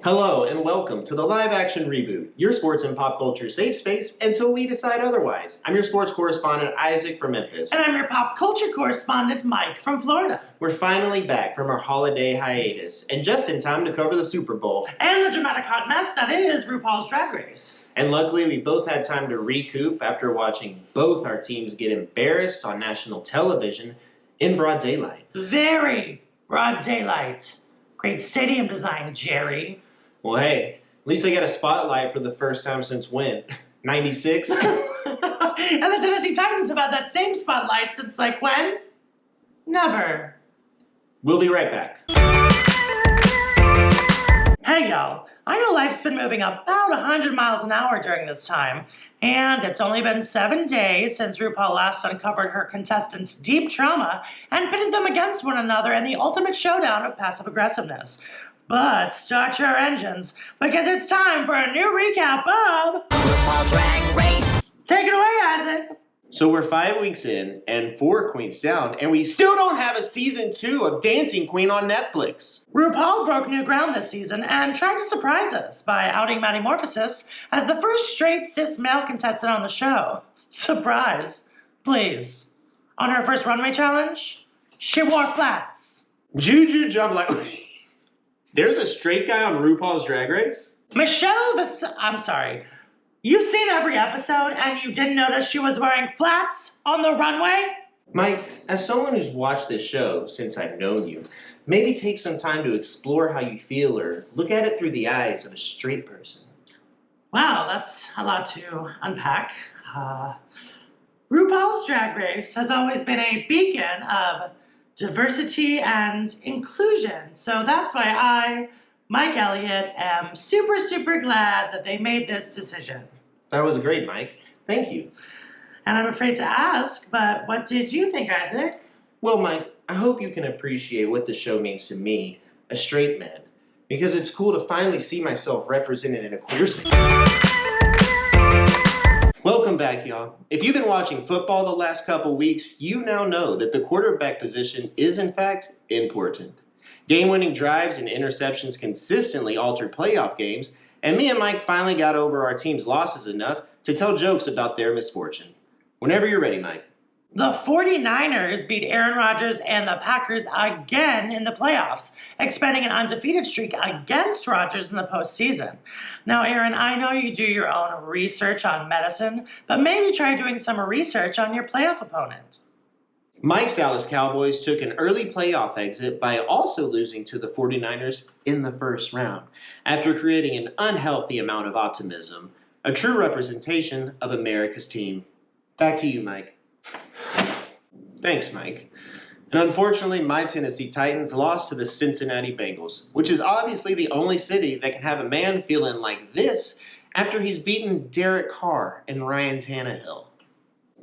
Hello and welcome to the Live Action Reboot, your sports and pop culture safe space until we decide otherwise. I'm your sports correspondent, Isaac from Memphis. And I'm your pop culture correspondent, Mike from Florida. We're finally back from our holiday hiatus, and just in time to cover the Super Bowl. And the dramatic hot mess that is RuPaul's Drag Race. And luckily, we both had time to recoup after watching both our teams get embarrassed on national television in broad daylight. Very broad daylight. Great stadium design, Jerry. Well, hey, at least I got a spotlight for the first time since when? 96? And the Tennessee Titans have had that same spotlight since, like, when? Never. We'll be right back. Hey, y'all. I know life's been moving about 100 miles an hour during this time, and it's only been 7 days since RuPaul last uncovered her contestants' deep trauma and pitted them against one another in the ultimate showdown of passive aggressiveness. But start your engines, because it's time for a new recap of RuPaul Drag Race. Take it away, Isaac. So we're 5 weeks in and 4 queens down, and we still don't have a season 2 of Dancing Queen on Netflix. RuPaul broke new ground this season and tried to surprise us by outing Metamorphosis as the first straight cis male contestant on the show. Surprise, please. On her first runway challenge, she wore flats. Juju jumped like... There's a straight guy on RuPaul's Drag Race? I'm sorry. You've seen every episode and you didn't notice she was wearing flats on the runway? Mike, as someone who's watched this show since I've known you, maybe take some time to explore how you feel or look at it through the eyes of a straight person. Wow, that's a lot to unpack. RuPaul's Drag Race has always been a beacon of diversity and inclusion. So that's why I, Mike Elliott, am super, super glad that they made this decision. That was great, Mike. Thank you. And I'm afraid to ask, but what did you think, Isaac? Well, Mike, I hope you can appreciate what the show means to me, a straight man, because it's cool to finally see myself represented in a queer space. Welcome back, y'all. If you've been watching football the last couple weeks, you now know that the quarterback position is, in fact, important. Game-winning drives and interceptions consistently altered playoff games, and me and Mike finally got over our team's losses enough to tell jokes about their misfortune. Whenever you're ready, Mike. The 49ers beat Aaron Rodgers and the Packers again in the playoffs, expanding an undefeated streak against Rodgers in the postseason. Now, Aaron, I know you do your own research on medicine, but maybe try doing some research on your playoff opponent. Mike's Dallas Cowboys took an early playoff exit by also losing to the 49ers in the first round, after creating an unhealthy amount of optimism, a true representation of America's team. Back to you, Mike. Thanks, Mike. And unfortunately, my Tennessee Titans lost to the Cincinnati Bengals, which is obviously the only city that can have a man feeling like this after he's beaten Derek Carr and Ryan Tannehill.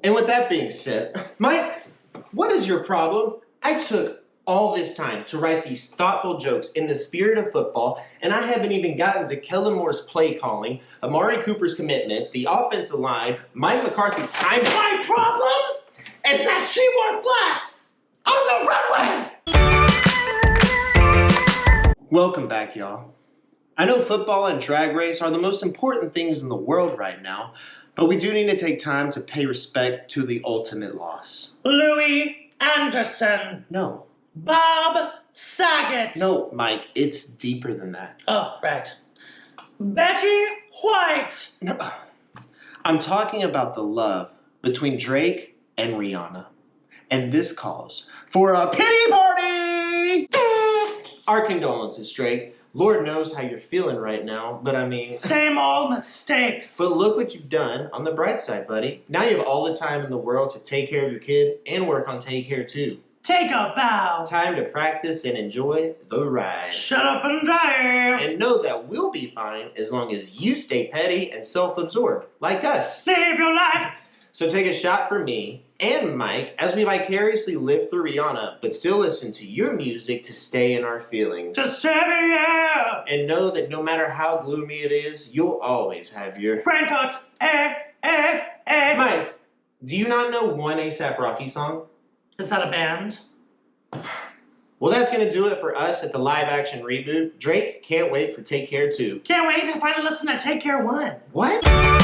And with that being said, Mike, what is your problem? I took all this time to write these thoughtful jokes in the spirit of football, and I haven't even gotten to Kellen Moore's play calling, Amari Cooper's commitment, the offensive line, Mike McCarthy's time. My problem is that she wore flats on the runway! Welcome back, y'all. I know football and drag race are the most important things in the world right now, but we do need to take time to pay respect to the ultimate loss. Louis Anderson. No. Bob Saget. No, Mike, it's deeper than that. Oh, right. Betty White. No. I'm talking about the love between Drake and Rihanna. And this calls for a pity party! Our condolences, Drake. Lord knows how you're feeling right now, but I mean... Same old mistakes. But look what you've done on the bright side, buddy. Now you have all the time in the world to take care of your kid and work on Take Care too. Take a bow. Time to practice and enjoy the ride. Shut up and drive. And know that we'll be fine as long as you stay petty and self-absorbed, like us. Live your life. So take a shot for me and Mike as we vicariously live through Rihanna, but still listen to your music to stay in our feelings. Just stay yeah. And know that no matter how gloomy it is, you'll always have your... raincoats. Mike, do you not know one A$AP Rocky song? Is that a band? Well, that's going to do it for us at the live action reboot. Drake, can't wait for Take Care 2. Can't wait to finally listen to Take Care 1. What?